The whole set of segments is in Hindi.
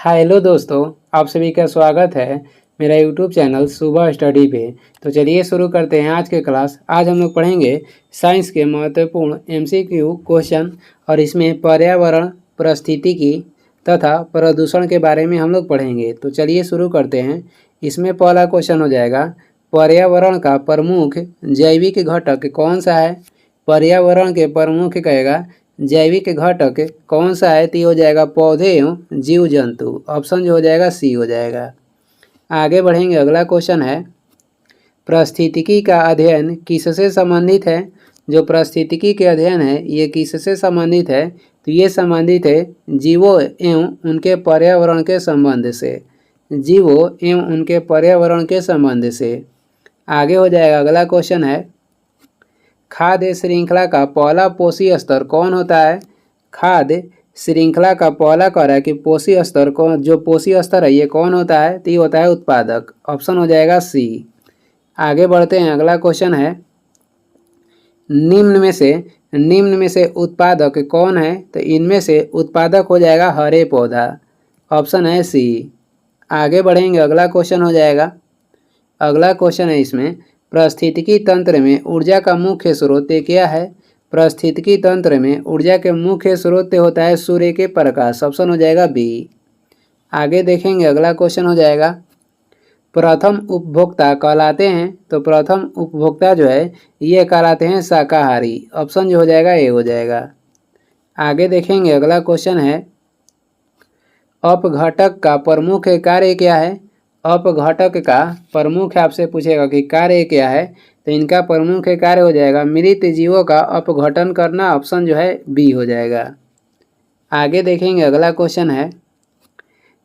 हेलो दोस्तों, आप सभी का स्वागत है मेरा यूट्यूब चैनल सुबह स्टडी पे। तो चलिए शुरू करते हैं आज के क्लास। आज हम लोग पढ़ेंगे साइंस के महत्वपूर्ण एमसीक्यू क्वेश्चन और इसमें पर्यावरण, पारिस्थितिकी तथा प्रदूषण के बारे में हम लोग पढ़ेंगे। तो चलिए शुरू करते हैं। इसमें पहला क्वेश्चन हो जाएगा, पर्यावरण का प्रमुख जैविक घटक कौन सा है। पर्यावरण के प्रमुख कहेगा जैविक घटक कौन सा है, तो ये हो जाएगा पौधे एवं जीव जंतु। ऑप्शन जो हो जाएगा सी हो जाएगा। आगे बढ़ेंगे, अगला क्वेश्चन है, पारिस्थितिकी का अध्ययन किससे संबंधित है। जो पारिस्थितिकी के अध्ययन है ये किससे संबंधित है, तो ये संबंधित है जीवों एवं उनके पर्यावरण के संबंध से। जीवों एवं उनके पर्यावरण के संबंध से। आगे हो जाएगा, अगला क्वेश्चन है, खाद्य श्रृंखला का पहला पोषी स्तर कौन होता है। खाद्य श्रृंखला का पहला कह रहा है कि पोषी स्तर कौन, जो पोषी स्तर है ये कौन होता है, तो ये होता है उत्पादक। ऑप्शन हो जाएगा सी। आगे बढ़ते हैं, अगला क्वेश्चन है, निम्न में से उत्पादक कौन है, तो इनमें से उत्पादक हो जाएगा हरे पौधा। ऑप्शन है सी। आगे बढ़ेंगे, अगला क्वेश्चन हो जाएगा, अगला क्वेश्चन है इसमें, पारिस्थितिकी तंत्र में ऊर्जा का मुख्य स्रोत क्या है। पारिस्थितिकी तंत्र में ऊर्जा के मुख्य स्रोत होता है सूर्य के प्रकाश। ऑप्शन हो जाएगा बी। आगे देखेंगे, अगला क्वेश्चन हो जाएगा, प्रथम उपभोक्ता कहलाते हैं, तो प्रथम उपभोक्ता जो है ये कहलाते हैं शाकाहारी। ऑप्शन जो हो जाएगा ए हो जाएगा। आगे देखेंगे, अगला क्वेश्चन है, अपघटक का प्रमुख कार्य क्या है। अपघटक का प्रमुख आपसे पूछेगा कि कार्य क्या है, तो इनका प्रमुख कार्य हो जाएगा मृत जीवों का अपघटन करना। ऑप्शन जो है बी हो जाएगा। आगे देखेंगे, अगला क्वेश्चन है,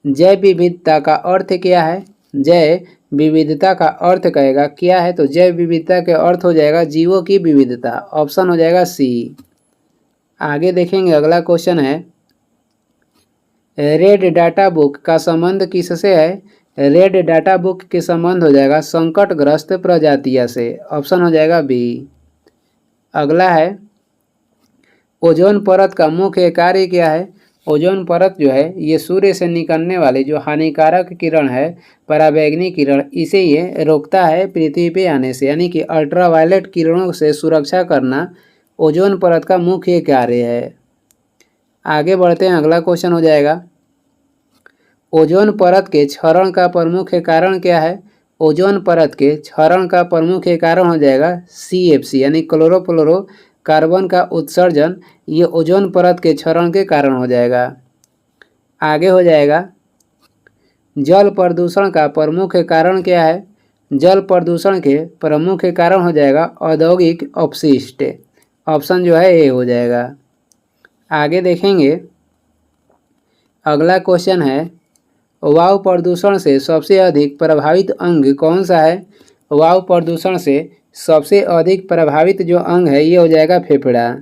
जैव विविधता का अर्थ क्या है। जैव विविधता का अर्थ कहेगा क्या है, तो जैव विविधता के अर्थ हो जाएगा जीवों की विविधता। ऑप्शन हो जाएगा सी। आगे देखेंगे, अगला क्वेश्चन है, रेड डाटा बुक का संबंध किससे है। रेड डाटा बुक के संबंध हो जाएगा संकटग्रस्त प्रजातियों से। ऑप्शन हो जाएगा बी। अगला है, ओजोन परत का मुख्य कार्य क्या है। ओजोन परत जो है ये सूर्य से निकलने वाले जो हानिकारक किरण है, पराबैंगनी किरण, इसे ये रोकता है पृथ्वी पे आने से, यानी कि अल्ट्रावायलेट किरणों से सुरक्षा करना ओजोन परत का मुख्य कार्य है। आगे बढ़ते हैं, अगला क्वेश्चन हो जाएगा, ओजोन परत के क्षरण का प्रमुख कारण क्या है। ओजोन परत के क्षरण का प्रमुख कारण हो जाएगा CFC, यानी क्लोरोफ्लोरो कार्बन का उत्सर्जन। ये ओजोन परत के क्षरण के कारण हो जाएगा। आगे हो जाएगा, जल प्रदूषण का प्रमुख कारण क्या है। जल प्रदूषण के प्रमुख कारण हो जाएगा औद्योगिक अपशिष्ट। ऑप्शन जो है ए हो जाएगा। आगे देखेंगे, अगला क्वेश्चन है, वायु प्रदूषण से सबसे अधिक प्रभावित अंग कौन सा है। वायु प्रदूषण से सबसे अधिक प्रभावित जो अंग है ये हो जाएगा फेफड़ा।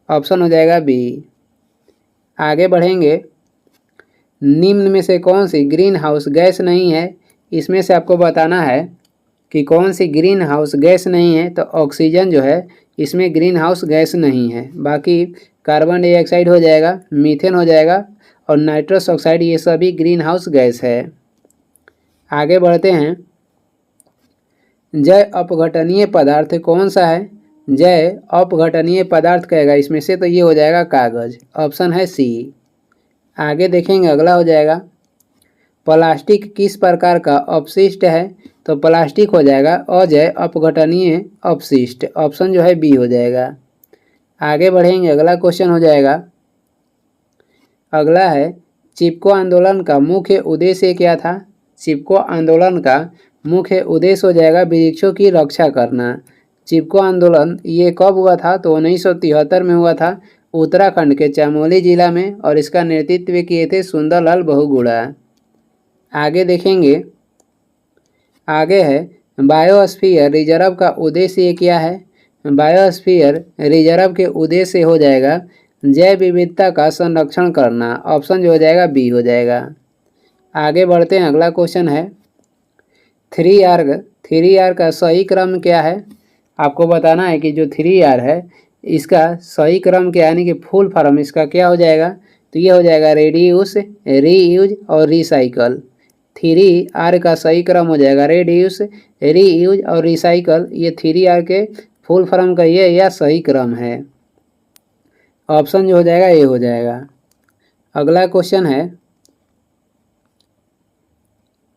ऑप्शन हो जाएगा बी। आगे बढ़ेंगे, निम्न में से कौन सी ग्रीन हाउस गैस नहीं है। इसमें से आपको बताना है कि कौन सी ग्रीन हाउस गैस नहीं है, तो ऑक्सीजन जो है इसमें ग्रीन हाउस गैस नहीं है। बाकी कार्बन डाइऑक्साइड हो जाएगा, मीथेन हो जाएगा और नाइट्रस ऑक्साइड, ये सभी ग्रीन हाउस गैस है। आगे बढ़ते हैं, जैव अपघटनीय पदार्थ कौन सा है। जैव अपघटनीय पदार्थ कहेगा इसमें से, तो ये हो जाएगा कागज। ऑप्शन है सी। आगे देखेंगे, अगला हो जाएगा, प्लास्टिक किस प्रकार का अपशिष्ट है, तो प्लास्टिक हो जाएगा अजैव अपघटनीय अपशिष्ट। ऑप्शन जो है बी हो जाएगा। आगे बढ़ेंगे, अगला क्वेश्चन हो जाएगा, अगला है, चिपको आंदोलन का मुख्य उद्देश्य क्या था। चिपको आंदोलन का मुख्य उद्देश्य हो जाएगा वृक्षों की रक्षा करना। चिपको आंदोलन ये कब हुआ था, तो 1973 में हुआ था उत्तराखंड के चमोली जिला में, और इसका नेतृत्व किए थे सुंदरलाल बहुगुणा। आगे देखेंगे, आगे है, बायोस्फीयर रिजर्व का उद्देश्य क्या है। बायोस्फीयर रिजर्व के उद्देश्य हो जाएगा जैव विविधता का संरक्षण करना। ऑप्शन जो हो जाएगा बी हो जाएगा। आगे बढ़ते हैं, अगला क्वेश्चन है, 3R का सही क्रम क्या है। आपको बताना है कि जो 3R है इसका सही क्रम क्या, यानी कि फुल फॉर्म इसका क्या हो जाएगा। तो ये हो जाएगा रेड्यूस, रीयूज और रिसाइकल। 3R का सही क्रम हो जाएगा रेड्यूस, रीयूज और रिसाइकल। ये 3R के फुल फॉर्म का ये या सही क्रम है। ऑप्शन जो हो जाएगा ये हो जाएगा। अगला क्वेश्चन है,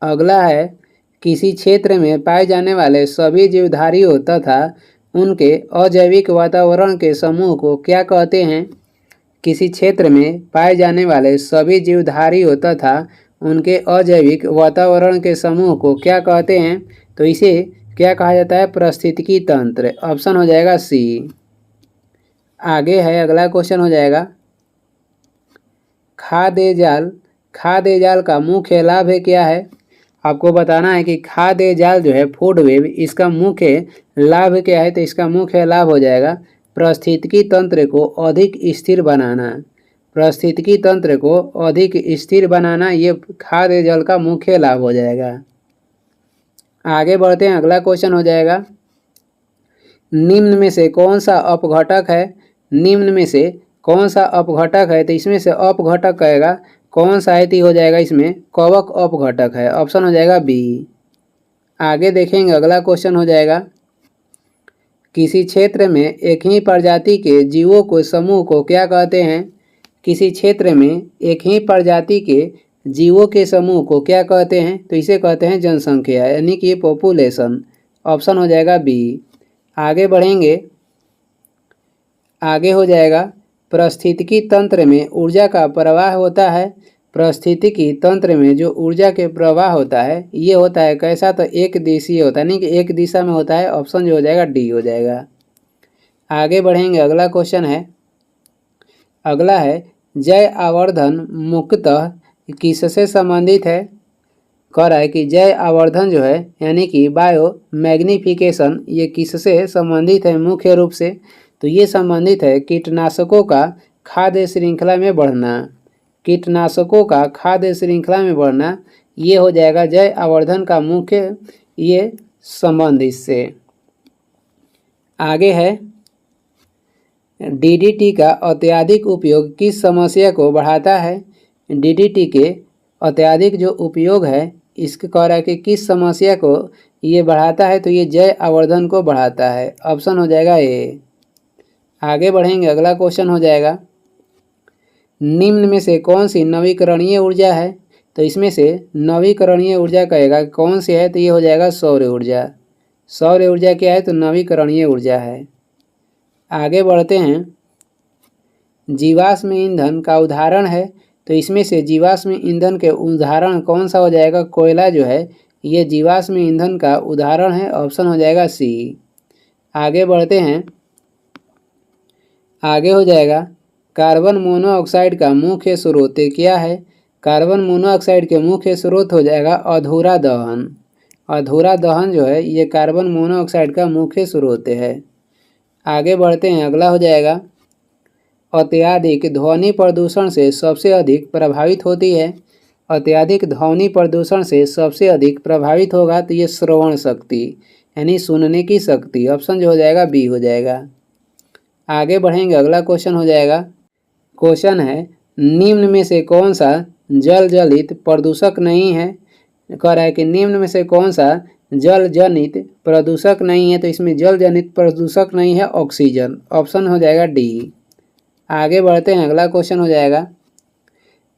अगला है किसी क्षेत्र में पाए जाने वाले सभी जीवधारियों तथा उनके अजैविक वातावरण के समूह को क्या कहते हैं? किसी क्षेत्र में पाए जाने वाले सभी जीवधारियों तथा उनके अजैविक वातावरण के समूह को क्या कहते हैं? तो इसे क्या कहा जाता है? पारिस्थितिकी तंत्र। ऑप्शन हो जाएगा सी। आगे है अगला क्वेश्चन हो जाएगा, खाद्य जाल, खाद्य जाल का मुख्य लाभ है क्या है? आपको बताना है कि खाद्य जाल जो है फूड वेब, इसका मुख्य लाभ क्या है? तो इसका मुख्य लाभ हो जाएगा पारिस्थितिकी तंत्र को अधिक स्थिर बनाना। पारिस्थितिकी तंत्र को अधिक स्थिर बनाना ये खाद्य जल का मुख्य लाभ हो जाएगा। आगे बढ़ते हैं, अगला क्वेश्चन हो जाएगा, निम्न में से कौन सा अपघटक है? निम्न में से कौन सा अपघटक है? तो इसमें से अपघटक कहेगा कौन सा है? तो हो जाएगा इसमें कवक अपघटक है। ऑप्शन हो जाएगा बी। आगे देखेंगे, अगला क्वेश्चन हो जाएगा, किसी क्षेत्र में एक ही प्रजाति के जीवों को समूह को क्या कहते हैं? किसी क्षेत्र में एक ही प्रजाति के जीवों के समूह को क्या कहते हैं? तो इसे कहते हैं जनसंख्या, यानी कि पॉपुलेशन। ऑप्शन हो जाएगा बी। आगे बढ़ेंगे, आगे हो जाएगा, पारिस्थितिकी तंत्र में ऊर्जा का प्रवाह होता है। पारिस्थितिकी तंत्र में जो ऊर्जा के प्रवाह होता है ये होता है कैसा? तो एक दिशीय होता है, नहीं कि एक दिशा में होता है। ऑप्शन जो हो जाएगा डी हो जाएगा। आगे बढ़ेंगे, अगला क्वेश्चन है, अगला है जय आवर्धन मुख्यतः किससे संबंधित है? कह रहा है कि जय आवर्धन जो है यानी कि बायो मैग्निफिकेशन ये किससे संबंधित है मुख्य रूप से? तो ये संबंधित है कीटनाशकों का खाद्य श्रृंखला में बढ़ना। कीटनाशकों का खाद्य श्रृंखला में बढ़ना ये हो जाएगा जय आवर्धन का मुख्य ये संबंध इससे। आगे है, डीडीटी का अत्यधिक उपयोग किस समस्या को बढ़ाता है? डीडीटी के अत्यधिक जो उपयोग है इसके कह रहा है कि किस समस्या को ये बढ़ाता है? तो ये जय आवर्धन को बढ़ाता है। ऑप्शन हो जाएगा ए। आगे बढ़ेंगे, अगला क्वेश्चन हो जाएगा, निम्न में से कौन सी नवीकरणीय ऊर्जा है? तो इसमें से नवीकरणीय ऊर्जा कहेगा कौन सी है? तो ये हो जाएगा सौर ऊर्जा। सौर ऊर्जा क्या है? तो नवीकरणीय ऊर्जा है। आगे बढ़ते हैं, जीवाश्म ईंधन का उदाहरण है। तो इसमें से जीवाश्म ईंधन के उदाहरण कौन सा हो जाएगा? कोयला जो है ये जीवाश्म ईंधन का उदाहरण है। ऑप्शन हो जाएगा सी। आगे बढ़ते हैं, आगे हो जाएगा, कार्बन मोनोऑक्साइड का मुख्य स्रोत क्या है? कार्बन मोनोऑक्साइड के मुख्य स्रोत हो जाएगा अधूरा दहन। अधूरा दहन जो है ये कार्बन मोनोऑक्साइड का मुख्य स्रोत है। आगे बढ़ते हैं, अगला हो जाएगा, अत्यधिक ध्वनि प्रदूषण से सबसे अधिक प्रभावित होती है। अत्यधिक ध्वनि प्रदूषण से सबसे अधिक प्रभावित होगा तो ये श्रवण शक्ति यानी सुनने की शक्ति। ऑप्शन जो हो जाएगा बी हो जाएगा। आगे बढ़ेंगे, अगला क्वेश्चन हो जाएगा, क्वेश्चन है निम्न में से कौन सा जल जनित प्रदूषक नहीं है? कह रहा है कि निम्न में से कौन सा जल जनित प्रदूषक नहीं है? तो इसमें जल जनित प्रदूषक नहीं है ऑक्सीजन। ऑप्शन हो जाएगा डी। आगे बढ़ते हैं, अगला क्वेश्चन हो जाएगा,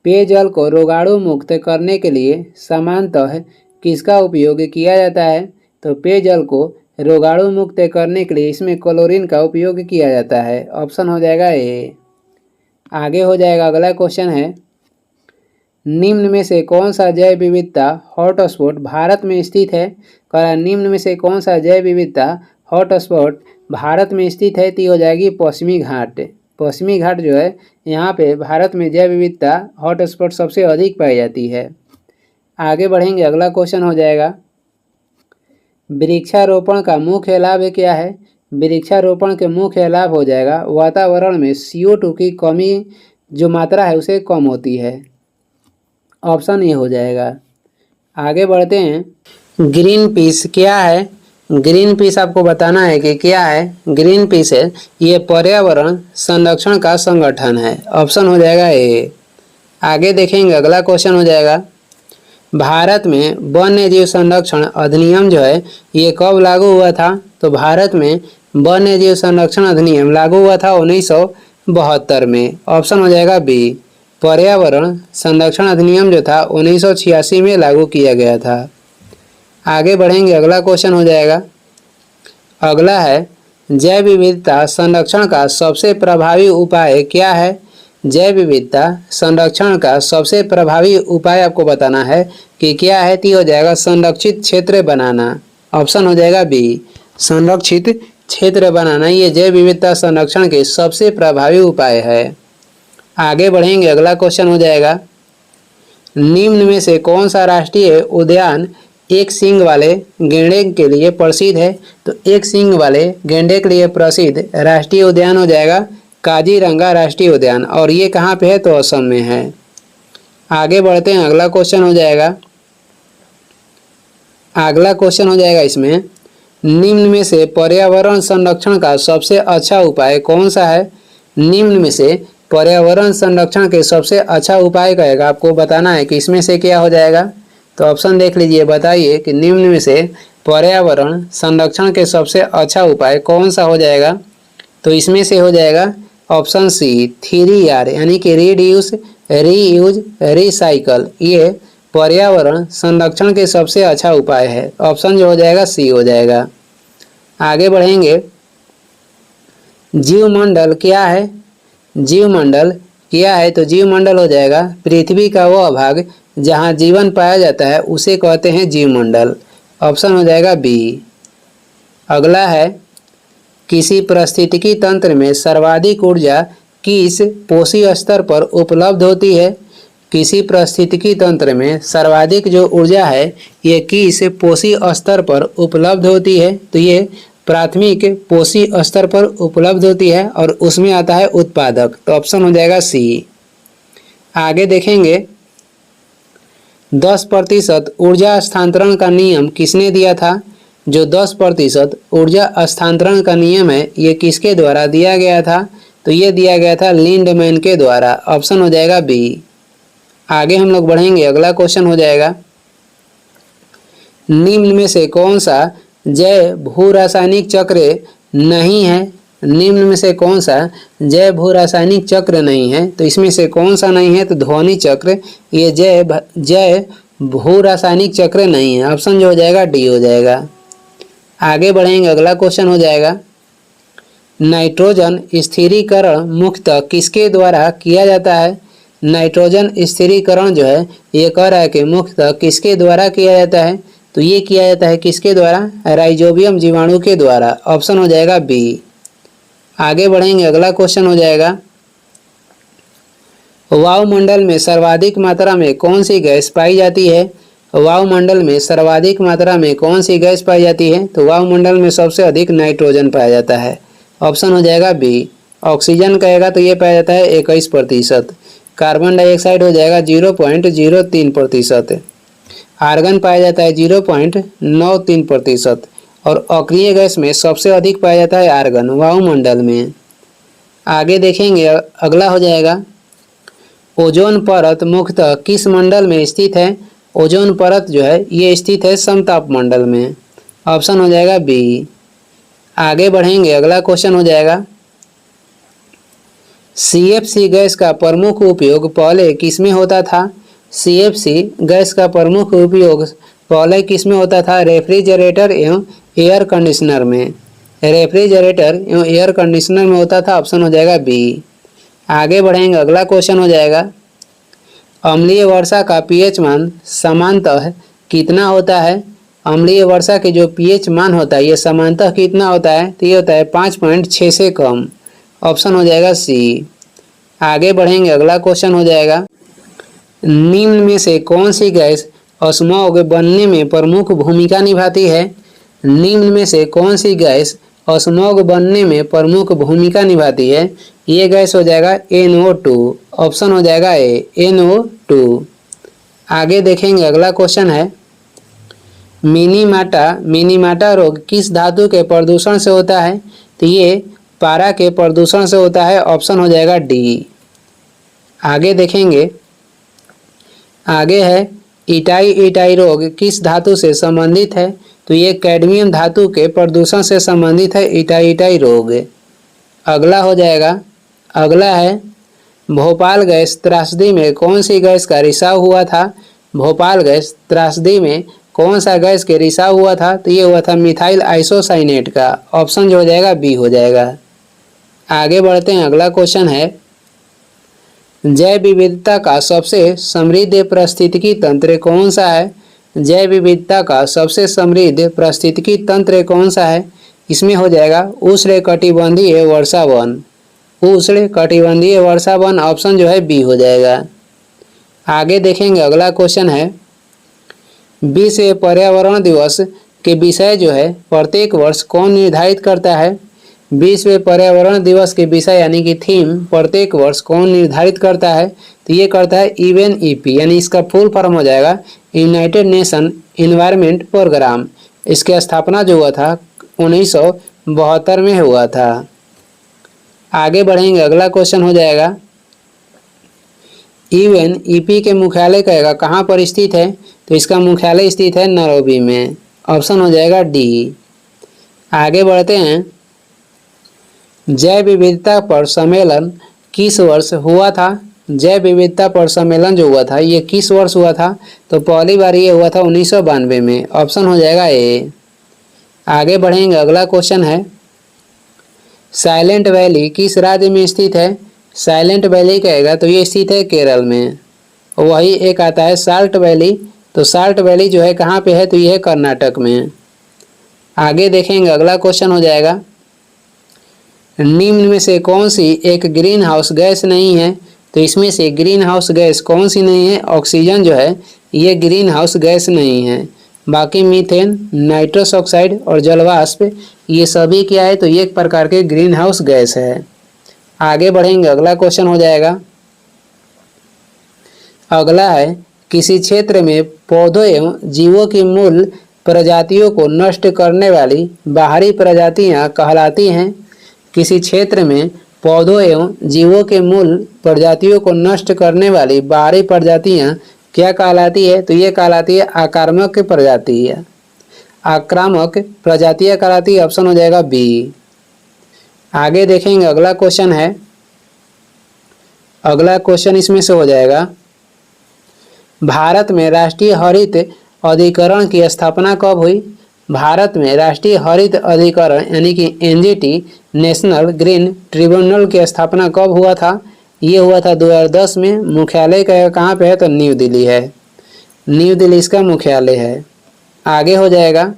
पेयजल को रोगाणु मुक्त करने के लिए सामान्यतः किसका उपयोग किया जाता है? तो पेयजल को रोगाणु मुक्त करने के लिए इसमें क्लोरीन का उपयोग किया जाता है। ऑप्शन हो जाएगा ए। आगे हो जाएगा, अगला क्वेश्चन है, निम्न में से कौन सा जैव विविधता हॉटस्पॉट भारत में स्थित है? कह निम्न में से कौन सा जैव विविधता हॉटस्पॉट भारत में स्थित है? तो हो जाएगी पश्चिमी घाट। पश्चिमी घाट जो है यहाँ पे भारत में जैव विविधता हॉटस्पॉट सबसे अधिक पाई जाती है। आगे बढ़ेंगे, अगला क्वेश्चन हो जाएगा, वृक्षारोपण का मुख्य लाभ क्या है? वृक्षारोपण के मुख्य लाभ हो जाएगा वातावरण में CO2 की कमी जो मात्रा है उसे कम होती है। ऑप्शन ये हो जाएगा। आगे बढ़ते हैं, ग्रीन पीस क्या है? ग्रीन पीस आपको बताना है कि क्या है। ग्रीन पीस है ये पर्यावरण संरक्षण का संगठन है। ऑप्शन हो जाएगा ए। आगे देखेंगे अगला क्वेश्चन हो जाएगा, भारत में वन्य जीव संरक्षण अधिनियम जो है ये कब लागू हुआ था? तो भारत में वन्य जीव संरक्षण अधिनियम लागू हुआ था 1972 में। ऑप्शन हो जाएगा बी। पर्यावरण संरक्षण अधिनियम जो था 1986 में लागू किया गया था। आगे बढ़ेंगे अगला क्वेश्चन हो जाएगा, अगला है जैव विविधता संरक्षण का सबसे प्रभावी उपाय क्या है? जैव विविधता संरक्षण का सबसे प्रभावी उपाय आपको बताना है कि क्या है, तो हो जाएगा संरक्षित क्षेत्र बनाना। ऑप्शन हो जाएगा बी, संरक्षित क्षेत्र बनाना ये जैव विविधता संरक्षण के सबसे प्रभावी उपाय है। आगे बढ़ेंगे अगला क्वेश्चन हो जाएगा, निम्न में से कौन सा राष्ट्रीय उद्यान एक सींग वाले गेंडे के लिए प्रसिद्ध है? तो एक सींग वाले गेंडे के लिए प्रसिद्ध राष्ट्रीय उद्यान हो जाएगा काजीरंगा राष्ट्रीय उद्यान, और ये कहाँ पे है? तो असम में है। आगे बढ़ते हैं अगला क्वेश्चन हो जाएगा, अगला क्वेश्चन हो जाएगा इसमें, निम्न में से पर्यावरण संरक्षण का सबसे अच्छा उपाय कौन सा है? निम्न में से पर्यावरण संरक्षण के सबसे अच्छा उपाय कहेगा, आपको बताना है कि इसमें से क्या हो जाएगा। तो ऑप्शन देख लीजिए, बताइए कि निम्न में से पर्यावरण संरक्षण के सबसे अच्छा उपाय कौन सा हो जाएगा। तो इसमें से हो जाएगा ऑप्शन सी 3R यानी कि रिड्यूस, रीयूज, रिसाइकल, ये पर्यावरण संरक्षण के सबसे अच्छा उपाय है। ऑप्शन जो हो जाएगा सी हो जाएगा। आगे बढ़ेंगे, जीवमंडल क्या है? जीवमंडल क्या है? तो जीवमंडल हो जाएगा पृथ्वी का वह भाग जहाँ जीवन पाया जाता है उसे कहते हैं जीवमंडल। ऑप्शन हो जाएगा बी। अगला है, किसी पारिस्थितिकी तंत्र में सर्वाधिक ऊर्जा किस पोषी स्तर पर उपलब्ध होती है? किसी पारिस्थितिकी तंत्र में सर्वाधिक जो ऊर्जा है ये किस पोषी स्तर पर उपलब्ध होती है? तो ये प्राथमिक पोषी स्तर पर उपलब्ध होती है और उसमें आता है उत्पादक। तो ऑप्शन हो जाएगा सी। आगे देखेंगे, 10% ऊर्जा हस्तांतरण का नियम किसने दिया था? जो 10% ऊर्जा हस्तांतरण का नियम है ये किसके द्वारा दिया गया था? तो ये दिया गया था लिंडमैन के द्वारा। ऑप्शन हो जाएगा बी। आगे हम लोग बढ़ेंगे, अगला क्वेश्चन हो जाएगा, निम्न में से कौन सा जैव भू रासायनिक चक्र नहीं है? निम्न में से कौन सा जैव भू रासायनिक चक्र नहीं है? तो इसमें से कौन सा नहीं है? तो ध्वनि चक्र ये जैव भू रासायनिक चक्र नहीं है। ऑप्शन जो हो जाएगा डी हो जाएगा। आगे बढ़ेंगे, अगला क्वेश्चन हो जाएगा, नाइट्रोजन स्थिरीकरण मुख्यतः किसके द्वारा किया जाता है? नाइट्रोजन स्थिरीकरण जो है ये कह रहा है कि मुख्यतः किसके द्वारा किया जाता है? तो ये किया जाता है किसके द्वारा? राइजोबियम जीवाणु के द्वारा। ऑप्शन हो जाएगा बी। आगे बढ़ेंगे, अगला क्वेश्चन हो जाएगा, वायुमंडल में सर्वाधिक मात्रा में कौन सी गैस पाई जाती है? वायुमंडल में सर्वाधिक मात्रा में कौन सी गैस पाई जाती है? तो वायुमंडल में सबसे अधिक नाइट्रोजन पाया जाता है। ऑप्शन हो जाएगा बी। ऑक्सीजन कहेगा तो ये पाया जाता है 21%, कार्बन डाइऑक्साइड हो जाएगा 0.03%, आर्गन पाया जाता है 0.93%, और अक्रिय गैस में सबसे अधिक पाया जाता है आर्गन वायुमंडल में। आगे देखेंगे, अगला हो जाएगा, ओजोन परत मुख्यतः किस मंडल में स्थित है? ओजोन परत जो है ये स्थित है समताप मंडल में। ऑप्शन हो जाएगा बी। आगे बढ़ेंगे, अगला क्वेश्चन हो जाएगा, CFC गैस का प्रमुख उपयोग पहले किसमें होता था? CFC गैस का प्रमुख उपयोग पहले किसमें होता था? रेफ्रिजरेटर एवं एयर कंडीशनर में। रेफ्रिजरेटर एवं एयर कंडीशनर में होता था। ऑप्शन हो जाएगा बी। आगे बढ़ेंगे, अगला क्वेश्चन हो जाएगा, अम्लीय वर्षा का pH मान सामान्यतः कितना होता है? अम्लीय वर्षा के जो pH मान होता है ये सामान्यतः कितना होता है? तो ये होता है 5.6 से कम। ऑप्शन हो जाएगा सी। आगे बढ़ेंगे, अगला क्वेश्चन हो जाएगा, निम्न में से कौन सी गैस स्मॉग बनने में प्रमुख भूमिका निभाती है? निम्न में से कौन सी गैस स्मॉग बनने में प्रमुख भूमिका निभाती है? ये गैस हो जाएगा NO2। ऑप्शन हो जाएगा ए, NO2। आगे देखेंगे, अगला क्वेश्चन है, मिनीमाटा रोग किस धातु के प्रदूषण से होता है? तो ये पारा के प्रदूषण से होता है। ऑप्शन हो जाएगा डी। आगे देखेंगे, आगे है इटाई इटाई रोग किस धातु से संबंधित है? तो ये कैडमियम धातु के प्रदूषण से संबंधित है इटाई इटाई रोग। अगला हो जाएगा, अगला है भोपाल गैस त्रासदी में कौन सी गैस का रिसाव हुआ था? भोपाल गैस त्रासदी में कौन सा गैस के रिसाव हुआ था? तो ये हुआ था मिथाइल आइसोसाइनेट का। ऑप्शन जो हो जाएगा बी हो जाएगा। आगे बढ़ते हैं, अगला क्वेश्चन है जैव विविधता का सबसे समृद्ध पारिस्थितिकी तंत्र कौन सा है? जैव विविधता का सबसे समृद्ध पारिस्थितिकी तंत्र कौन सा है? इसमें हो जाएगा उष्णकटिबंधीय वर्षा वन। उष्णकटिबंधीय वर्षा वन ऑप्शन जो है बी हो जाएगा। आगे देखेंगे, अगला क्वेश्चन है विश्व पर्यावरण दिवस के विषय जो है प्रत्येक वर्ष कौन निर्धारित करता है? विश्व पर्यावरण दिवस के विषय यानी कि थीम प्रत्येक वर्ष कौन निर्धारित करता है? तो ये करता है यूएनईपी, यानी इसका फुल फॉर्म हो जाएगा यूनाइटेड नेशन एनवायरनमेंट प्रोग्राम। इसकी स्थापना जो हुआ था 1972 में हुआ था। आगे बढ़ेंगे, अगला क्वेश्चन हो जाएगा यूएनईपी के मुख्यालय कहेगा कहाँ पर स्थित है? तो इसका मुख्यालय स्थित है नैरोबी में। ऑप्शन हो जाएगा डी। आगे बढ़ते हैं, जैव विविधता पर सम्मेलन किस वर्ष हुआ था? जैव विविधता पर सम्मेलन जो हुआ था ये किस वर्ष हुआ था? तो पहली बार ये हुआ था 1992 में। ऑप्शन हो जाएगा ए। आगे बढ़ेंगे, अगला क्वेश्चन है साइलेंट वैली किस राज्य में स्थित है? साइलेंट वैली कहेगा तो ये स्थित है केरल में। वही एक आता है साल्ट वैली, तो साल्ट वैली जो है कहाँ पे है? तो ये है कर्नाटक में। आगे देखेंगे, अगला क्वेश्चन हो जाएगा निम्न में से कौन सी एक ग्रीन हाउस गैस नहीं है? तो इसमें से ग्रीन हाउस गैस कौन सी नहीं है? ऑक्सीजन जो है ये ग्रीन हाउस गैस नहीं है। बाकी मीथेन, नाइट्रस ऑक्साइड और जलवाष्प ये सभी क्या है? तो ये एक प्रकार के ग्रीन हाउस गैस है। आगे बढ़ेंगे, अगला क्वेश्चन हो जाएगा, अगला है किसी क्षेत्र में पौधों एवं जीवों की मूल प्रजातियों को नष्ट करने वाली बाहरी प्रजातियां कहलाती हैं? किसी क्षेत्र में पौधों एवं जीवों के मूल प्रजातियों को नष्ट करने वाली बाहरी प्रजातियां क्या कहलाती है? तो ये कहलाती है आक्रामक प्रजातियां। आक्रामक प्रजातियां कहलाती है। ऑप्शन हो जाएगा बी। आगे देखेंगे, अगला क्वेश्चन है, अगला क्वेश्चन इसमें से हो जाएगा भारत में राष्ट्रीय हरित अधिकरण की स्थापना कब हुई? भारत में राष्ट्रीय हरित अधिकरण यानी कि एनजीटी नेशनल ग्रीन ट्रिब्यूनल की स्थापना कब हुआ था? ये हुआ था 2010 में। मुख्यालय कहाँ पे है? तो न्यू दिल्ली है। न्यू दिल्ली इसका मुख्यालय है। आगे हो जाएगा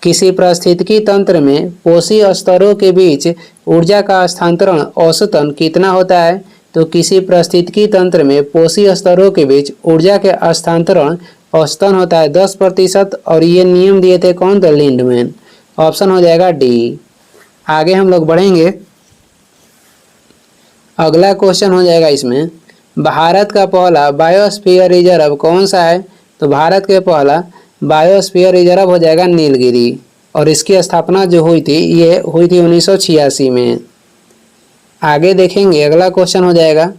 किसी पारिस्थितिकी तंत्र में पोषी स्तरों के बीच ऊर्जा का हस्तांतरण औसतन कितना होता है? तो किसी पारिस्थितिकी तंत्र में पोषी स्तरों के बीच ऊर्जा के हस्तांतरण औसतन होता है 10%। और ये नियम दिए थे कौन? तो लिंडमैन। ऑप्शन हो जाएगा डी। आगे हम लोग बढ़ेंगे, अगला क्वेश्चन हो जाएगा इसमें भारत का पहला बायोस्फीयर रिजर्व कौन सा है? तो भारत के पहला बायोस्फीयर रिजर्व हो जाएगा नीलगिरी। और इसकी स्थापना जो हुई थी ये हुई थी 1986 में। आगे देखेंगे, अगला क्वेश्चन हो जाएगा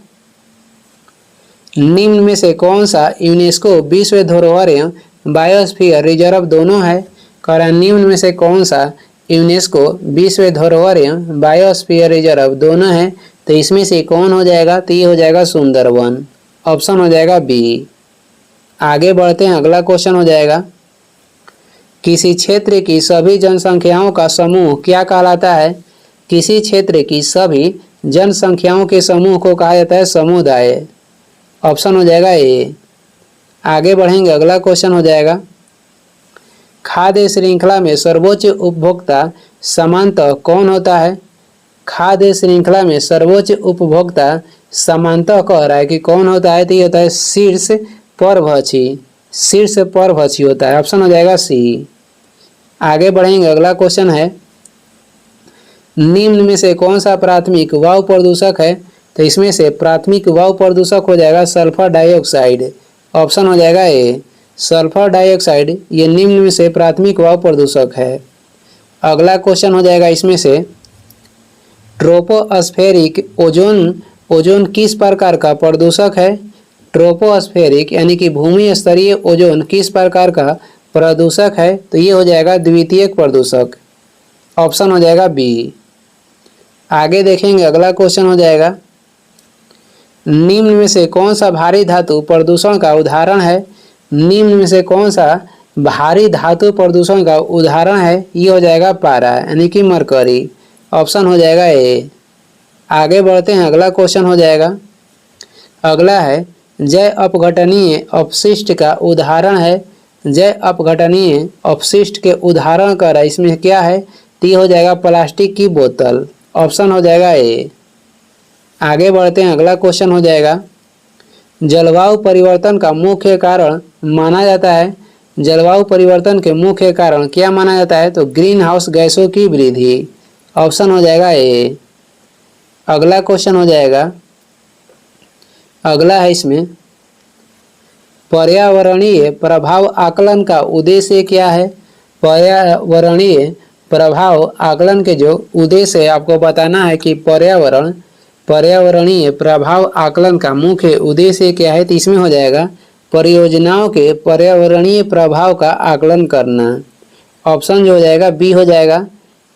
निम्न में से कौन सा यूनेस्को विश्व धरोहर एवं बायोस्फीयर रिजर्व दोनों है? निम्न में से कौन सा यूनेस्को विश्व धरोहर एवं बायोस्फीयर रिजर्व दोनों है? तो इसमें से कौन हो जाएगा? तो ये हो जाएगा सुंदरवन। ऑप्शन हो जाएगा बी। आगे बढ़ते हैं, अगला क्वेश्चन हो जाएगा किसी क्षेत्र की सभी जनसंख्याओं का समूह क्या कहलाता है? किसी क्षेत्र की सभी जनसंख्याओं के समूह को कहा जाता है समुदाय। ऑप्शन हो जाएगा ए। आगे बढ़ेंगे, अगला क्वेश्चन हो जाएगा खाद्य श्रृंखला में सर्वोच्च उपभोक्ता सामान्यतः कौन होता है? खाद्य श्रृंखला में सर्वोच्च उपभोक्ता सामान्यतः कह रहा है कि कौन होता है? तो ये होता है शीर्ष परभक्षी। शीर्ष परभक्षी होता है। ऑप्शन हो जाएगा सी। आगे बढ़ेंगे, अगला क्वेश्चन है निम्न में से कौन सा प्राथमिक वायु प्रदूषक है? तो इसमें से प्राथमिक वायु प्रदूषक हो जाएगा सल्फर डाइऑक्साइड। ऑप्शन हो जाएगा ए। सल्फर डाइऑक्साइड ये निम्न में से प्राथमिक वायु प्रदूषक है। अगला क्वेश्चन हो जाएगा इसमें से ट्रोपोस्फेरिक ओजोन किस प्रकार का प्रदूषक है? ट्रोपोस्फेरिक यानी कि भूमि स्तरीय ओजोन किस प्रकार का प्रदूषक है? तो ये हो जाएगा द्वितीयक प्रदूषक। ऑप्शन हो जाएगा बी। आगे देखेंगे अगला क्वेश्चन हो जाएगा, निम्न में से कौन सा भारी धातु प्रदूषण का उदाहरण है? निम्न में से कौन सा भारी धातु प्रदूषण का उदाहरण है? ये हो जाएगा पारा यानी कि मरकरी। ऑप्शन हो जाएगा ए। आगे बढ़ते हैं, अगला क्वेश्चन हो जाएगा, अगला है जय अपघटनीय अपशिष्ट का उदाहरण है। जय अपघटनीय अपशिष्ट के उदाहरण कर इसमें क्या है? तो ये हो जाएगा प्लास्टिक की बोतल। ऑप्शन हो जाएगा ए। आगे बढ़ते हैं, अगला क्वेश्चन हो जाएगा, जलवायु परिवर्तन का मुख्य कारण माना जाता है। जलवायु परिवर्तन के मुख्य कारण क्या माना जाता है? तो ग्रीन हाउस गैसों की वृद्धि। ऑप्शन हो जाएगा ए। अगला क्वेश्चन हो जाएगा, अगला है इसमें पर्यावरणीय प्रभाव आकलन का उद्देश्य क्या है? पर्यावरणीय प्रभाव आकलन के जो उद्देश्य है आपको बताना है कि पर्यावरणीय प्रभाव आकलन का मुख्य उद्देश्य क्या है? तो इसमें हो जाएगा परियोजनाओं के पर्यावरणीय प्रभाव का आकलन करना। ऑप्शन जो हो जाएगा बी हो जाएगा,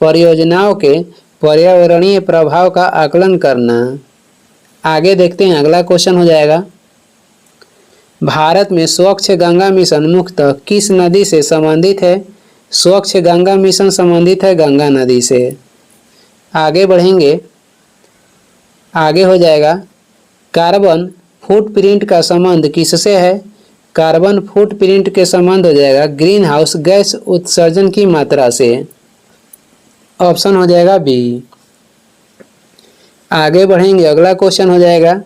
परियोजनाओं के पर्यावरणीय प्रभाव का आकलन करना। आगे देखते हैं, अगला क्वेश्चन हो जाएगा, भारत में स्वच्छ गंगा मिशन मुख्यतः किस नदी से संबंधित है? स्वच्छ गंगा मिशन संबंधित है गंगा नदी से। आगे बढ़ेंगे, आगे हो जाएगा, कार्बन फुटप्रिंट का संबंध किससे है? कार्बन फुटप्रिंट के संबंध हो जाएगा ग्रीन हाउस गैस उत्सर्जन की मात्रा से। ऑप्शन हो जाएगा बी। आगे बढ़ेंगे, अगला क्वेश्चन हो जाएगा,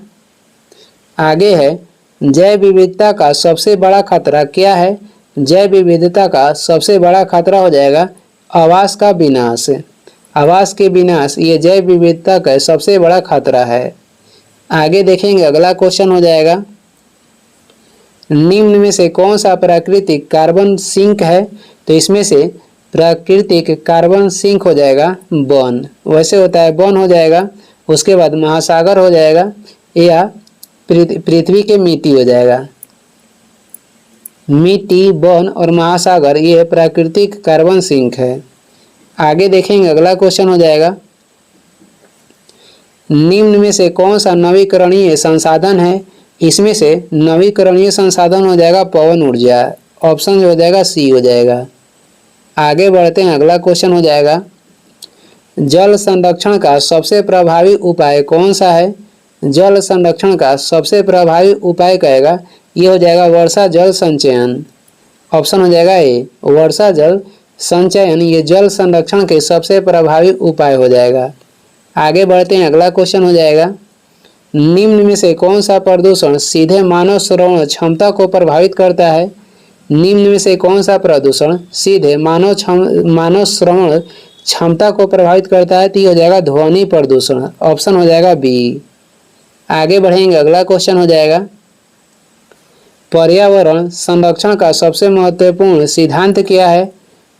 आगे है जैव विविधता का सबसे बड़ा खतरा क्या है? जैव विविधता का सबसे बड़ा खतरा हो जाएगा आवास का विनाश। आवास के विनाश ये जैव विविधता का सबसे बड़ा खतरा है। आगे देखेंगे, अगला क्वेश्चन हो जाएगा, निम्न में से कौन सा प्राकृतिक कार्बन सिंक है? तो इसमें से प्राकृतिक कार्बन सिंक हो जाएगा वन। वैसे होता है वन हो जाएगा, उसके बाद महासागर हो जाएगा या पृथ्वी के मिट्टी हो जाएगा। मिट्टी, वन और महासागर ये प्राकृतिक कार्बन सिंक है। आगे देखेंगे, अगला क्वेश्चन हो जाएगा, निम्न में से कौन सा नवीकरणीय संसाधन है? इसमें से नवीकरणीय संसाधन हो जाएगा पवन ऊर्जा। ऑप्शन जो हो जाएगा सी हो जाएगा। आगे बढ़ते हैं, अगला क्वेश्चन हो जाएगा, जल संरक्षण का सबसे प्रभावी उपाय कौन सा है? जल संरक्षण का सबसे प्रभावी उपाय कहेगा ये हो जाएगा वर्षा जल संचयन। ऑप्शन हो जाएगा ए, वर्षा जल संचयन ये जल संरक्षण के सबसे प्रभावी उपाय हो जाएगा। आगे बढ़ते हैं, अगला क्वेश्चन हो जाएगा, निम्न में से कौन सा प्रदूषण सीधे मानव श्रवण क्षमता को प्रभावित करता है? निम्न में से कौन सा प्रदूषण सीधे मानव श्रवण क्षमता को प्रभावित करता है? तो ये हो जाएगा ध्वनि प्रदूषण। ऑप्शन हो जाएगा बी। आगे बढ़ेंगे, अगला क्वेश्चन हो जाएगा, पर्यावरण संरक्षण का सबसे महत्वपूर्ण सिद्धांत क्या है?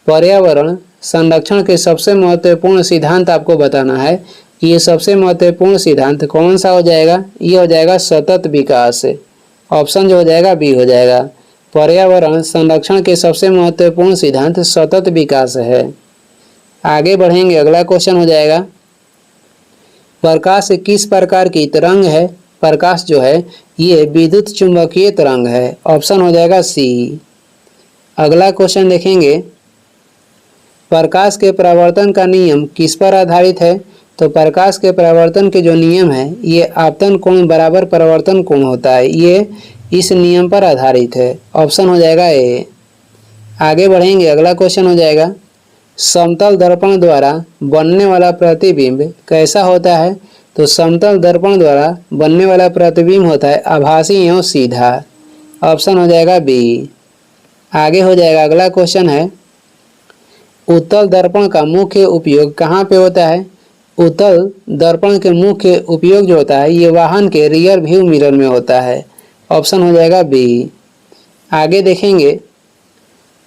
पर्यावरण संरक्षण के सबसे महत्वपूर्ण सिद्धांत आपको बताना है कि ये सबसे महत्वपूर्ण सिद्धांत कौन सा हो जाएगा? ये हो जाएगा सतत विकास। ऑप्शन जो हो जाएगा बी हो जाएगा, पर्यावरण संरक्षण के सबसे महत्वपूर्ण सिद्धांत सतत विकास है। आगे बढ़ेंगे, अगला क्वेश्चन हो जाएगा, प्रकाश किस प्रकार की तरंग है? प्रकाश जो है ये विद्युत चुंबकीय तरंग है। ऑप्शन हो जाएगा सी। अगला क्वेश्चन देखेंगे, प्रकाश के परावर्तन का नियम किस पर आधारित है? तो प्रकाश के परावर्तन के जो नियम है ये आपतन कोण बराबर परावर्तन कोण होता है, ये इस नियम पर आधारित है। ऑप्शन हो जाएगा ए। आगे बढ़ेंगे, अगला क्वेश्चन हो जाएगा, समतल दर्पण द्वारा बनने वाला प्रतिबिंब कैसा होता है? तो समतल दर्पण द्वारा बनने वाला प्रतिबिंब होता है आभासी एवं सीधा। ऑप्शन हो जाएगा बी। आगे हो जाएगा, अगला क्वेश्चन है, उत्तल दर्पण का मुख्य उपयोग कहाँ पे होता है? उत्तल दर्पण के मुख्य उपयोग जो होता है ये वाहन के रियर व्यू मिरर में होता है। ऑप्शन हो जाएगा बी। आगे देखेंगे,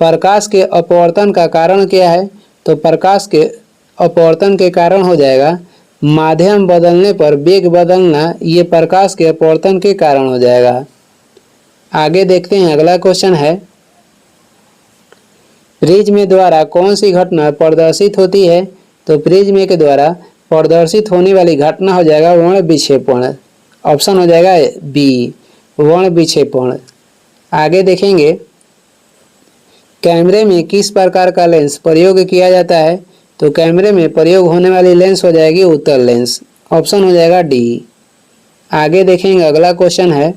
प्रकाश के अपवर्तन का कारण क्या है? तो प्रकाश के अपवर्तन के कारण हो जाएगा माध्यम बदलने पर वेग बदलना, ये प्रकाश के अपवर्तन के कारण हो जाएगा। आगे देखते हैं, अगला क्वेश्चन है, प्रिज्म द्वारा कौन सी घटना प्रदर्शित होती है? तो प्रिज्म के द्वारा प्रदर्शित होने वाली घटना हो जाएगा वर्ण विक्षेपण। ऑप्शन हो जाएगा बी, वर्ण विक्षेपण। आगे देखेंगे, कैमरे में किस प्रकार का लेंस प्रयोग किया जाता है? तो कैमरे में प्रयोग होने वाली लेंस हो जाएगी उत्तल लेंस। ऑप्शन हो जाएगा डी। आगे देखेंगे, अगला क्वेश्चन है,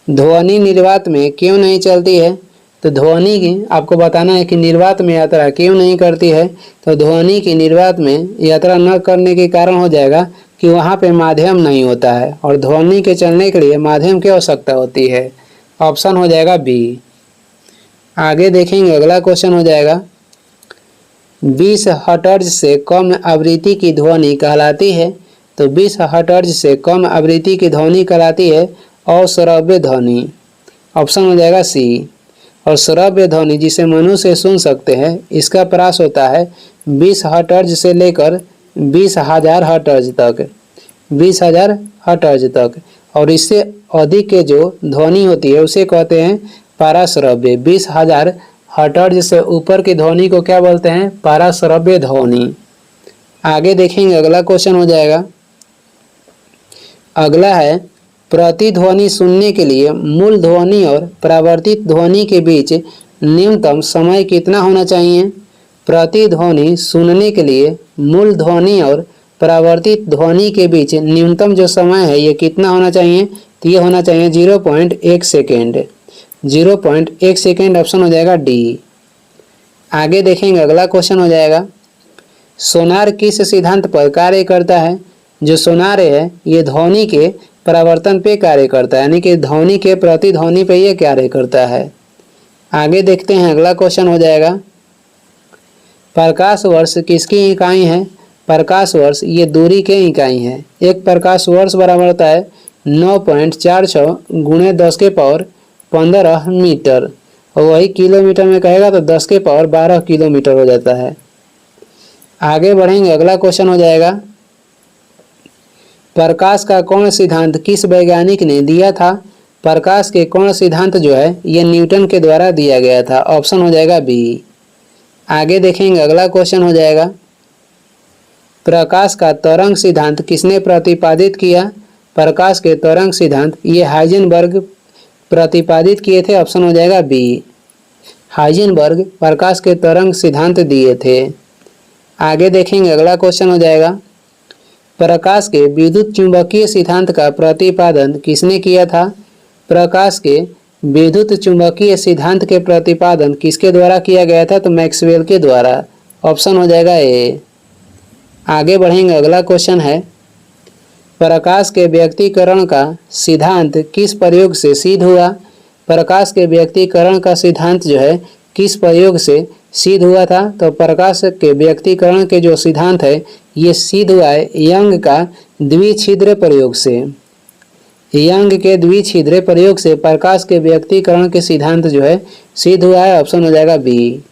ध्वनि निर्वात में क्यों नहीं चलती है? तो ध्वनि की आपको बताना है कि निर्वात में यात्रा क्यों नहीं करती है। तो ध्वनि की निर्वात में यात्रा न करने के कारण हो जाएगा कि वहाँ पे माध्यम नहीं होता है और ध्वनि के चलने के लिए माध्यम की आवश्यकता होती है। ऑप्शन हो जाएगा बी। आगे देखेंगे, अगला क्वेश्चन हो जाएगा, 20 हर्ट्ज से कम आवृत्ति की ध्वनि कहलाती है? तो 20 हर्ट्ज से कम आवृत्ति की ध्वनि कहलाती है अश्रव्य ध्वनि। ऑप्शन हो जाएगा सी। और श्रव्य ध्वनि जिसे मनुष्य सुन सकते हैं इसका प्रास होता है 20 हर्ट्ज से लेकर 20,000 हर्ट्ज तक, 20,000 हर्ट्ज तक। और इससे अधिक के जो ध्वनि होती है उसे कहते हैं पाराश्रव्य। 20,000 हर्ट्ज से ऊपर की ध्वनि को क्या बोलते हैं? पाराश्रव्य ध्वनि। आगे देखेंगे, अगला क्वेश्चन हो जाएगा, अगला है, प्रतिध्वनि सुनने के लिए मूल ध्वनि और परावर्तित ध्वनि के बीच न्यूनतम समय कितना होना चाहिए? प्रतिध्वनि सुनने के लिए मूल ध्वनि और परावर्तित ध्वनि के बीच न्यूनतम जो समय है ये कितना होना चाहिए? तो ये होना चाहिए 0.1 सेकेंड। 0.1 सेकेंड ऑप्शन हो जाएगा डी। आगे देखेंगे, अगला क्वेश्चन हो जाएगा, सोनार किस सिद्धांत पर कार्य करता है? जो सोनार है ये ध्वनि के परावर्तन पे कार्य करता है, यानी कि ध्वनि के प्रतिध्वनि पे ये कार्य करता है। आगे देखते हैं, अगला क्वेश्चन हो जाएगा, प्रकाश वर्ष किसकी इकाई है? प्रकाश वर्ष ये दूरी के इकाई है। एक प्रकाश वर्ष बराबर होता है 9.46 × 10⁻15 मीटर, और वही किलोमीटर में कहेगा तो 10⁻12 किलोमीटर हो जाता है। आगे बढ़ेंगे, अगला क्वेश्चन हो जाएगा, प्रकाश का कौन सिद्धांत किस वैज्ञानिक ने दिया था? प्रकाश के कौन सिद्धांत जो है ये न्यूटन के द्वारा दिया गया था। ऑप्शन हो जाएगा बी। आगे देखेंगे, अगला क्वेश्चन हो जाएगा, प्रकाश का तरंग सिद्धांत किसने प्रतिपादित किया? प्रकाश के तरंग सिद्धांत ये हाइजेनबर्ग प्रतिपादित किए थे। ऑप्शन हो जाएगा बी। हाइजेनबर्ग प्रकाश के तरंग सिद्धांत दिए थे। आगे देखेंगे, अगला क्वेश्चन हो जाएगा, प्रकाश के विद्युत चुंबकीय सिद्धांत का प्रतिपादन किसने किया था? प्रकाश के विद्युत चुंबकीय सिद्धांत के प्रतिपादन किसके द्वारा किया गया था? तो मैक्सवेल के द्वारा। ऑप्शन हो जाएगा ए। आगे बढ़ेंगे, अगला क्वेश्चन है, प्रकाश के व्यक्तीकरण का सिद्धांत किस प्रयोग से सिद्ध हुआ? प्रकाश के व्यक्तीकरण का सिद्धांत जो है किस प्रयोग से सिद्ध हुआ था? तो प्रकाश के व्यक्तीकरण के जो सिद्धांत है ये सिद्ध हुआ है यंग का द्विछिद्र प्रयोग से। यंग के द्विछिद्र प्रयोग से प्रकाश के व्यक्तीकरण के सिद्धांत जो है सिद्ध हुआ है। ऑप्शन हो जाएगा बी।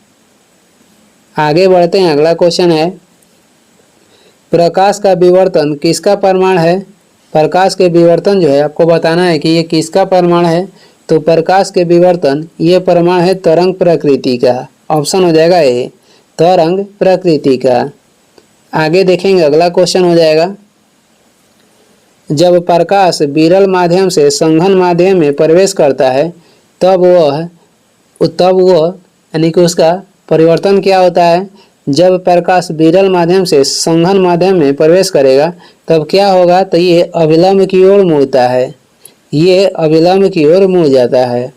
आगे बढ़ते हैं, अगला क्वेश्चन है, प्रकाश का विवर्तन किसका प्रमाण है? प्रकाश के विवर्तन जो है आपको बताना है कि ये किसका प्रमाण है। तो प्रकाश के विवर्तन ये प्रमाण है तरंग प्रकृति का। ऑप्शन हो जाएगा ए, तरंग प्रकृति का। आगे देखेंगे, अगला क्वेश्चन हो जाएगा, जब प्रकाश विरल माध्यम से संघन माध्यम में प्रवेश करता है तब वह यानी कि उसका परिवर्तन क्या होता है? जब प्रकाश विरल माध्यम से संघन माध्यम में प्रवेश करेगा तब क्या होगा? तो ये अभिलंब की ओर मुड़ता है, ये अभिलंब की ओर मुड़ जाता है।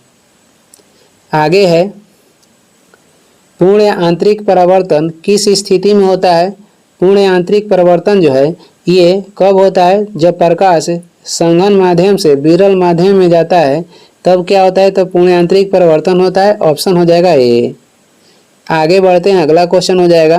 आगे है, पूर्ण आंतरिक परावर्तन किस स्थिति में होता है? पूर्ण आंतरिक परावर्तन जो है ये कब होता है? जब प्रकाश संघन माध्यम से विरल माध्यम में जाता है तब क्या होता है? तो पूर्ण आंतरिक परावर्तन होता है। ऑप्शन हो जाएगा ए। आगे बढ़ते हैं, अगला क्वेश्चन हो जाएगा,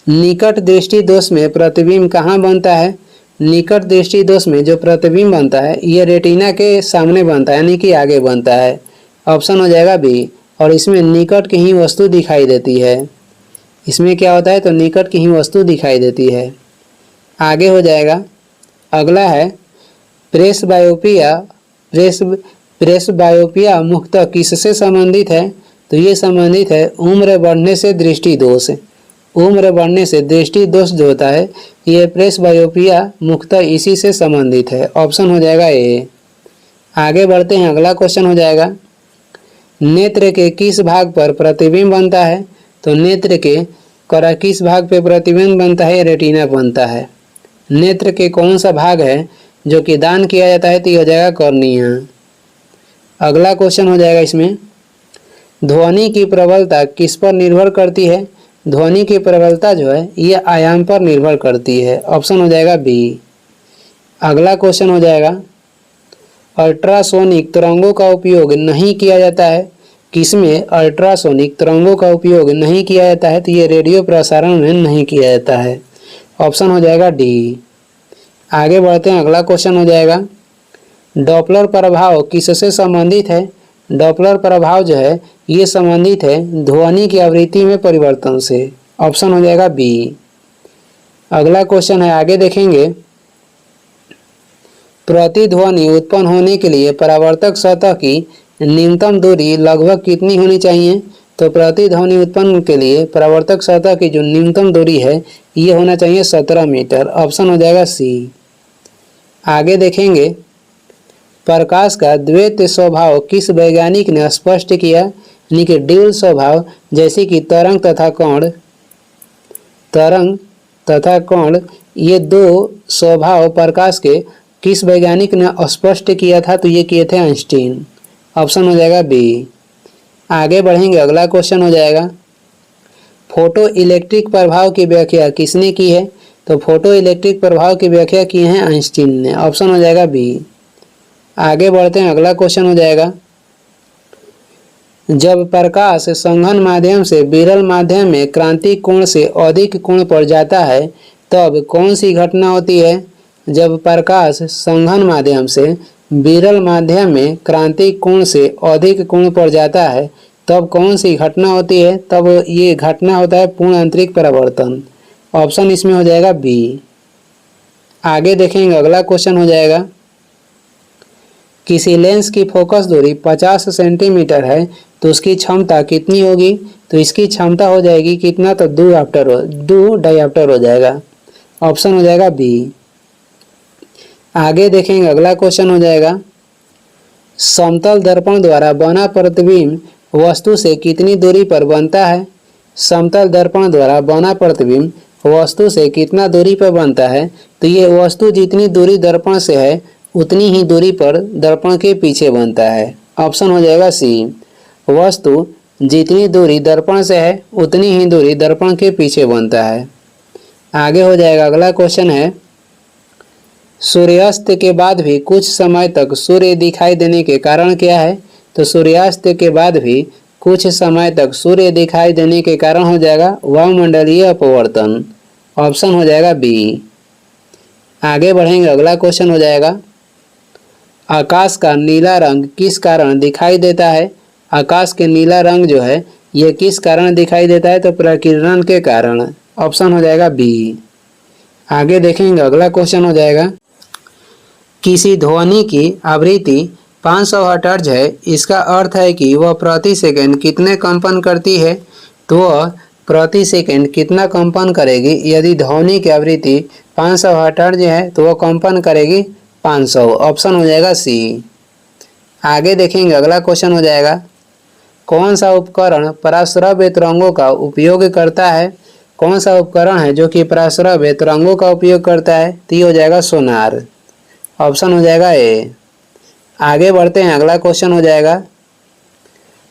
निकट दृष्टि दोष में प्रतिबिंब कहाँ बनता है? निकट दृष्टि दोष में जो प्रतिबिंब बनता है ये रेटिना के सामने बनता है, यानी कि आगे बनता है। ऑप्शन हो जाएगा बी। और इसमें निकट की ही वस्तु दिखाई देती है। इसमें क्या होता है? तो निकट की ही वस्तु दिखाई देती है। आगे हो जाएगा, अगला है, प्रेसबायोपिया प्रेस बायोपिया मुख्यतः किससे संबंधित है? तो ये संबंधित है उम्र बढ़ने से दृष्टि दोष। उम्र बढ़ने से दृष्टि दोष जो होता है ये प्रेस बायोपिया मुख्यतः इसी से संबंधित है। ऑप्शन हो जाएगा ए। आगे बढ़ते हैं, अगला क्वेश्चन हो जाएगा नेत्र के किस भाग पर प्रतिबिंब बनता है? तो नेत्र के किस भाग पे प्रतिबिंब बनता है? रेटिना बनता है। नेत्र के कौन सा भाग है जो कि दान किया जाता है? तो ये हो जाएगा कॉर्निया। अगला क्वेश्चन हो जाएगा इसमें ध्वनि की प्रबलता किस पर निर्भर करती है? ध्वनि की प्रबलता जो है ये आयाम पर निर्भर करती है। ऑप्शन हो जाएगा बी। अगला क्वेश्चन हो जाएगा अल्ट्रासोनिक तरंगों का उपयोग नहीं किया जाता है। किसमें अल्ट्रासोनिक तरंगों का उपयोग नहीं किया जाता है? तो ये रेडियो प्रसारण में नहीं किया जाता है। ऑप्शन हो जाएगा डी। आगे बढ़ते हैं, अगला क्वेश्चन हो जाएगा डॉपलर प्रभाव किससे संबंधित है? डॉपलर प्रभाव जो है ये संबंधित है ध्वनि की आवृत्ति में परिवर्तन से। ऑप्शन हो जाएगा बी। अगला क्वेश्चन है, आगे देखेंगे प्रतिध्वनि उत्पन्न होने के लिए परावर्तक सतह की न्यूनतम दूरी लगभग कितनी होनी चाहिए? तो प्रतिध्वनि उत्पन्न के लिए परावर्तक सतह की जो न्यूनतम दूरी है ये होना चाहिए 17 मीटर। ऑप्शन हो जाएगा सी। आगे देखेंगे प्रकाश का द्वैत स्वभाव किस वैज्ञानिक ने स्पष्ट किया? यानी कि ड्यूल स्वभाव, जैसे कि तरंग तथा कण ये दो स्वभाव प्रकाश के किस वैज्ञानिक ने स्पष्ट किया था? तो ये किए थे आइंस्टीन। ऑप्शन हो जाएगा बी। आगे बढ़ेंगे, अगला क्वेश्चन हो जाएगा फोटो इलेक्ट्रिक प्रभाव की व्याख्या किसने की है? तो फोटो इलेक्ट्रिक प्रभाव की व्याख्या की है आइंस्टीन ने। ऑप्शन हो जाएगा बी। आगे बढ़ते हैं, अगला क्वेश्चन हो जाएगा जब प्रकाश संघन माध्यम से विरल माध्यम में क्रांतिक कोण से अधिक कोण पर जाता है तब कौन सी घटना होती है? जब प्रकाश संघन माध्यम से विरल माध्यम में क्रांतिक कोण से अधिक कोण पर जाता है तब कौन सी घटना होती है? तब ये घटना होता है पूर्ण आंतरिक परावर्तन। ऑप्शन इसमें हो जाएगा बी। आगे देखेंगे, अगला क्वेश्चन हो जाएगा किसी लेंस की फोकस दूरी 50 सेंटीमीटर है तो उसकी क्षमता कितनी होगी? तो इसकी क्षमता हो जाएगी कितना? तो 2 डायऑप्टर हो जाएगा। ऑप्शन हो जाएगा बी। आगे देखेंगे, अगला क्वेश्चन हो जाएगा समतल दर्पण द्वारा बना प्रतिबिंब वस्तु से कितनी दूरी पर बनता है? समतल दर्पण द्वारा बना प्रतिबिंब वस्तु से कितना दूरी पर बनता है? तो ये वस्तु जितनी दूरी दर्पण से है उतनी ही दूरी पर दर्पण के पीछे बनता है। ऑप्शन हो जाएगा सी। वस्तु जितनी दूरी दर्पण से है उतनी ही दूरी दर्पण के पीछे बनता है। आगे हो जाएगा, अगला क्वेश्चन है सूर्यास्त के बाद भी कुछ समय तक सूर्य दिखाई देने के कारण क्या है? तो सूर्यास्त के बाद भी कुछ समय तक सूर्य दिखाई देने के कारण हो जाएगा वायुमंडलीय अपवर्तन। ऑप्शन हो जाएगा बी। आगे बढ़ेंगे, अगला क्वेश्चन हो जाएगा आकाश का नीला रंग किस कारण दिखाई देता है? आकाश के नीला रंग जो है ये किस कारण दिखाई देता है? तो प्रकीर्णन के कारण। ऑप्शन हो जाएगा बी। आगे देखेंगे, अगला क्वेश्चन हो जाएगा किसी ध्वनि की आवृत्ति 500 हर्ट्ज है, इसका अर्थ है कि वह प्रति सेकंड कितने कंपन करती है? तो वह प्रति सेकंड कितना कंपन करेगी? यदि ध्वनि की आवृत्ति 500 हर्ट्ज है तो वह कंपन करेगी 500। ऑप्शन हो जाएगा सी। आगे देखेंगे, अगला क्वेश्चन हो जाएगा कौन सा उपकरण पराश्रव्य तरंगों का उपयोग करता है? कौन सा उपकरण है जो कि पराश्रव्य तरंगों का उपयोग करता है? तो ये हो जाएगा सोनार। ऑप्शन हो जाएगा ए। आगे बढ़ते हैं, अगला क्वेश्चन हो जाएगा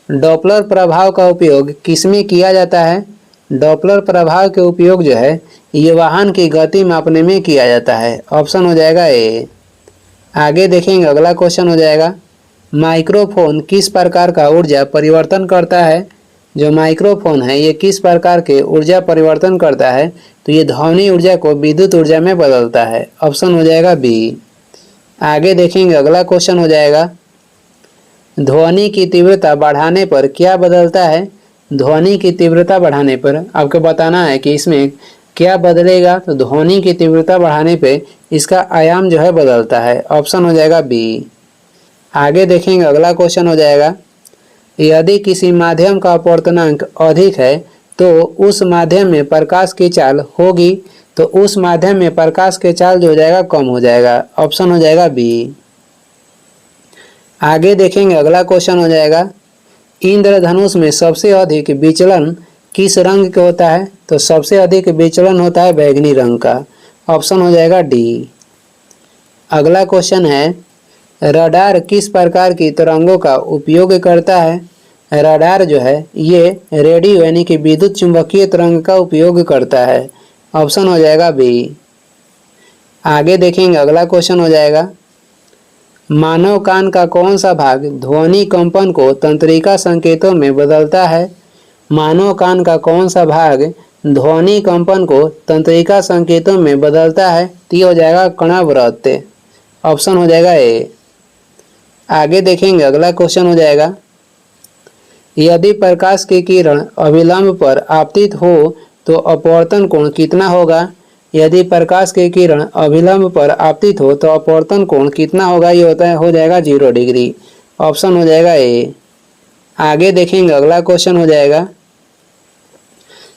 डॉपलर प्रभाव का उपयोग किसमें किया जाता है? डॉपलर प्रभाव के उपयोग जो है ये वाहन की गति मापने में किया जाता है। ऑप्शन हो जाएगा ए। आगे देखेंगे, अगला क्वेश्चन हो जाएगा माइक्रोफोन किस प्रकार का ऊर्जा परिवर्तन करता है? जो माइक्रोफोन है ये किस प्रकार के ऊर्जा परिवर्तन करता है? तो ये ध्वनि ऊर्जा को विद्युत ऊर्जा में बदलता है। ऑप्शन हो जाएगा बी। आगे देखेंगे, अगला क्वेश्चन हो जाएगा ध्वनि की तीव्रता बढ़ाने पर क्या बदलता है? ध्वनि की तीव्रता बढ़ाने पर आपको बताना है कि इसमें क्या बदलेगा। तो ध्वनि की तीव्रता बढ़ाने पे इसका आयाम जो है बदलता है। ऑप्शन हो जाएगा बी। आगे देखेंगे अगला क्वेश्चन हो जाएगा, यदि किसी माध्यम का अपवर्तनांक अधिक है तो उस माध्यम में प्रकाश की चाल होगी, तो उस माध्यम में प्रकाश की चाल जो हो जाएगा कम हो जाएगा। ऑप्शन हो जाएगा बी। आगे देखेंगे अगला क्वेश्चन हो जाएगा, इंद्रधनुष में सबसे अधिक विचलन किस रंग का होता है, तो सबसे अधिक विचलन होता है बैंगनी रंग का। ऑप्शन हो जाएगा डी। अगला क्वेश्चन है, रडार किस प्रकार की तरंगों का उपयोग करता है। रडार जो है ये रेडियो यानी कि विद्युत चुंबकीय तरंग का उपयोग करता है। ऑप्शन हो जाएगा बी। आगे देखेंगे अगला क्वेश्चन हो जाएगा, मानव कान का कौन सा भाग ध्वनि कंपन को तंत्रिका संकेतों में बदलता है। मानव कान का कौन सा भाग ध्वनि कंपन को तंत्रिका संकेतों में बदलता है, तो ये हो जाएगा कणावृत्त। ऑप्शन हो जाएगा ए। आगे देखेंगे अगला क्वेश्चन हो जाएगा, यदि प्रकाश की किरण अभिलंब पर आपतित हो तो अपवर्तन कोण कितना होगा। यदि प्रकाश की किरण अभिलंब पर आपतित हो तो अपवर्तन कोण कितना होगा, ये होता है हो जाएगा 0 डिग्री। ऑप्शन हो जाएगा ए। आगे देखेंगे अगला क्वेश्चन हो जाएगा,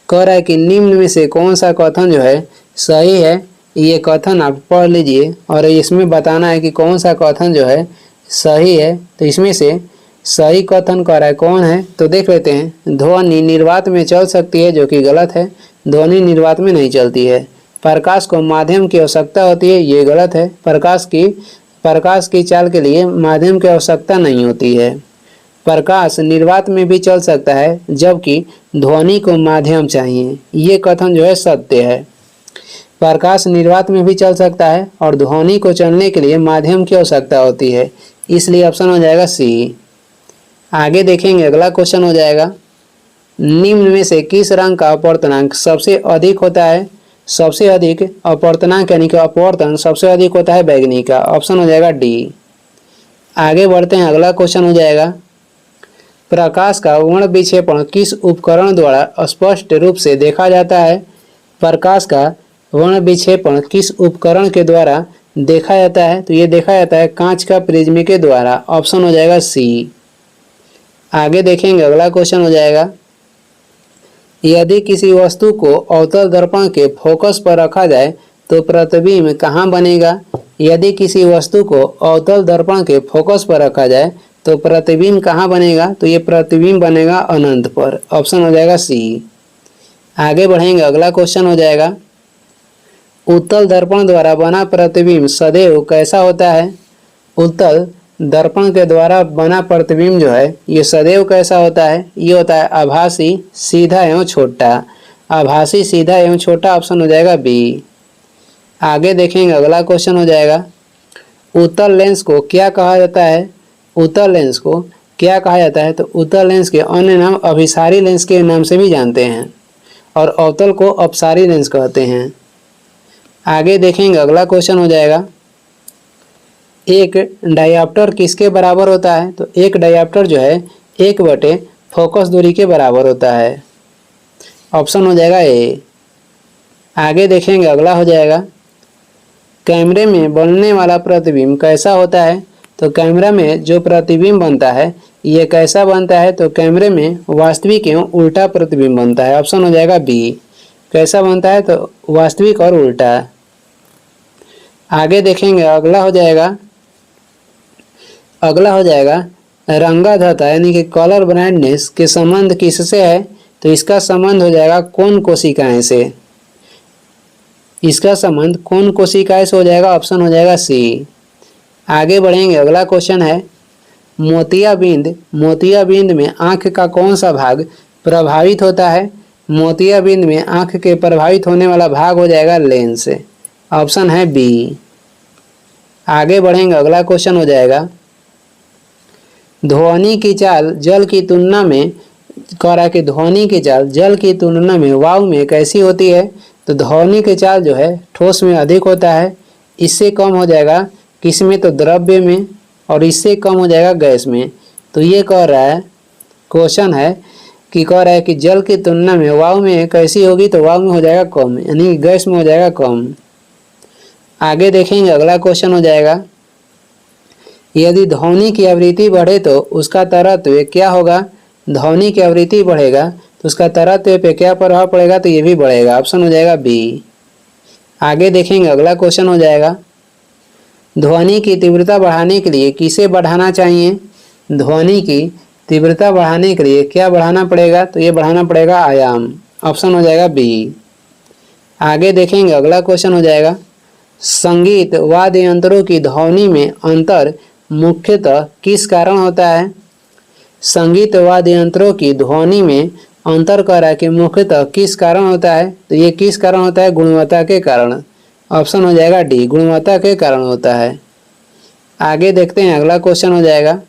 कह रहा है कि निम्न में से कौन सा कथन जो है सही है। ये कथन आप पढ़ लीजिए और इसमें बताना है कि कौन सा कथन जो है सही है। तो इसमें से सही कथन कह रहा है कौन है, तो देख लेते हैं। ध्वनि निर्वात में चल सकती है, जो कि गलत है। ध्वनि निर्वात में नहीं चलती है। प्रकाश को माध्यम की आवश्यकता होती है, ये गलत है। प्रकाश की चाल के लिए माध्यम की आवश्यकता नहीं होती है। प्रकाश निर्वात में भी चल सकता है, जबकि ध्वनि को माध्यम चाहिए, ये कथन जो है सत्य है। प्रकाश निर्वात में भी चल सकता है और ध्वनि को चलने के लिए माध्यम की आवश्यकता होती है, इसलिए ऑप्शन हो जाएगा सी। आगे देखेंगे अगला क्वेश्चन हो जाएगा, निम्न में से किस रंग का अपवर्तनांक सबसे अधिक होता है। सबसे अधिक अपवर्तनांक यानी कि अपवर्तन सबसे अधिक होता है बैंगनी का। ऑप्शन हो जाएगा डी। आगे बढ़ते हैं अगला क्वेश्चन हो जाएगा, प्रकाश का वर्ण विक्षेपण किस उपकरण द्वारा स्पष्ट रूप से देखा जाता है। प्रकाश का वर्ण विक्षेपण किस उपकरण के द्वारा देखा जाता है, तो ये देखा जाता है कांच का प्रिज्म के द्वारा। ऑप्शन हो जाएगा सी। आगे देखेंगे अगला क्वेश्चन हो जाएगा, यदि किसी वस्तु को अवतल दर्पण के फोकस पर रखा जाए तो प्रतिबिंब कहाँ बनेगा। यदि किसी वस्तु को अवतल दर्पण के फोकस पर रखा जाए तो प्रतिबिंब कहाँ बनेगा, तो ये प्रतिबिंब बनेगा अनंत पर। ऑप्शन हो जाएगा सी। आगे बढ़ेंगे अगला क्वेश्चन हो जाएगा, उत्तल दर्पण द्वारा बना प्रतिबिंब सदैव कैसा होता है। उत्तल दर्पण के द्वारा बना प्रतिबिंब जो है ये सदैव कैसा होता है, ये होता है आभासी, सीधा एवं छोटा। आभासी, सीधा एवं छोटा। ऑप्शन हो जाएगा बी। आगे देखेंगे अगला क्वेश्चन हो जाएगा, उत्तल लेंस को क्या कहा जाता है। उत्तल लेंस को क्या कहा जाता है, तो उत्तल लेंस के अन्य नाम अभिसारी लेंस के नाम से भी जानते हैं और अवतल को अपसारी लेंस कहते हैं। आगे देखेंगे अगला क्वेश्चन हो जाएगा, एक डायऑप्टर किसके बराबर होता है, तो एक डायऑप्टर जो है 1/4 फोकस दूरी के बराबर होता है। ऑप्शन हो जाएगा ए। आगे देखेंगे अगला हो जाएगा, कैमरे में बनने वाला प्रतिबिंब कैसा होता है। तो कैमरा में जो प्रतिबिंब बनता है ये कैसा बनता है, तो कैमरे में वास्तविक एवं उल्टा प्रतिबिंब बनता है। ऑप्शन हो जाएगा बी। कैसा बनता है, तो वास्तविक और उल्टा। आगे देखेंगे अगला हो जाएगा रंगाधता यानी कि कलर ब्राइटनेस के संबंध किससे है, तो इसका संबंध हो जाएगा कौन कोशिकाएं से। इसका संबंध कौन कोशिकाएं से हो जाएगा। ऑप्शन हो जाएगा सी। आगे बढ़ेंगे अगला क्वेश्चन है, मोतियाबिंद में आंख का कौन सा भाग प्रभावित होता है। मोतियाबिंद में आंख के प्रभावित होने वाला भाग हो जाएगा लेंस। ऑप्शन है बी। आगे बढ़ेंगे अगला क्वेश्चन हो जाएगा, ध्वनि की चाल जल की तुलना में ध्वनि की चाल जल की तुलना में वायु में कैसी होती है। तो ध्वनि की चाल जो है ठोस में अधिक होता है, इससे कम हो जाएगा किसमें, तो द्रव्य में, और इससे कम हो जाएगा गैस में। तो ये कह रहा है क्वेश्चन है कि कह रहा है कि जल की तुलना में वायु में कैसी होगी, तो वायु में हो जाएगा कम, यानी गैस में हो जाएगा कम। आगे देखेंगे अगला क्वेश्चन हो जाएगा, यदि ध्वनि की आवृत्ति बढ़े तो उसका तरत्व क्या होगा? ध्वनि की आवृत्ति बढ़ेगा तो उसका तरत्व पे क्या प्रभाव पड़ेगा? तो ये भी बढ़ेगा। ऑप्शन हो जाएगा बी। आगे देखेंगे, अगला क्वेश्चन हो जाएगा, ध्वनि की तीव्रता बढ़ाने के लिए किसे बढ़ाना चाहिए? ध्वनि की तीव्रता बढ़ाने के लिए क्या बढ़ाना पड़ेगा? तो ये बढ़ाना पड़ेगा आयाम। ऑप्शन हो जाएगा बी। आगे देखेंगे, अगला क्वेश्चन हो जाएगा, संगीत वाद्य यंत्रों की ध्वनि में अंतर मुख्यतः किस कारण होता है? संगीत वाद्य यंत्रों की ध्वनि में अंतर कह रहा है कि मुख्यतः किस कारण होता है? तो ये किस कारण होता है? गुणवत्ता के कारण। ऑप्शन हो जाएगा डी, गुणवत्ता के कारण होता है। आगे देखते हैं, अगला क्वेश्चन हो जाएगा,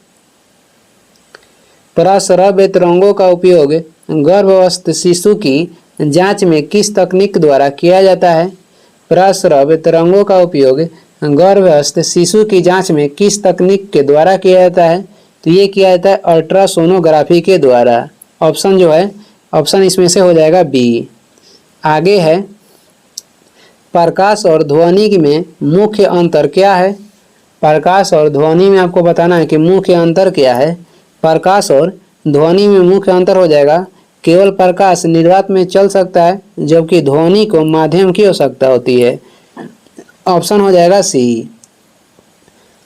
प्रस्रव्य तरंगों का उपयोग गर्भस्थ शिशु की जांच में किस तकनीक द्वारा किया जाता है? प्रस्रव्य तरंगों का उपयोग गर्भस्थ शिशु की जांच में किस तकनीक के द्वारा किया जाता है? तो ये किया जाता है अल्ट्रासोनोग्राफी के द्वारा। ऑप्शन जो है, ऑप्शन इसमें से हो जाएगा बी। आगे है, प्रकाश और ध्वनि में मुख्य अंतर क्या है? प्रकाश और ध्वनि में आपको बताना है कि मुख्य अंतर क्या है। प्रकाश और ध्वनि में मुख्य अंतर हो जाएगा, केवल प्रकाश निर्वात में चल सकता है जबकि ध्वनि को माध्यम की आवश्यकता होती है। ऑप्शन हो जाएगा सी।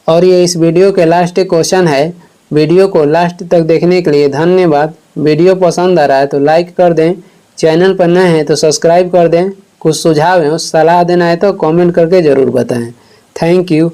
और ये इस वीडियो के लास्ट क्वेश्चन है। वीडियो को लास्ट तक देखने के लिए धन्यवाद। वीडियो पसंद आ रहा है तो लाइक कर दें, चैनल पर नए हैं तो सब्सक्राइब कर दें। कुछ सुझाव है, सलाह देना है तो कमेंट करके ज़रूर बताएं। Thank you.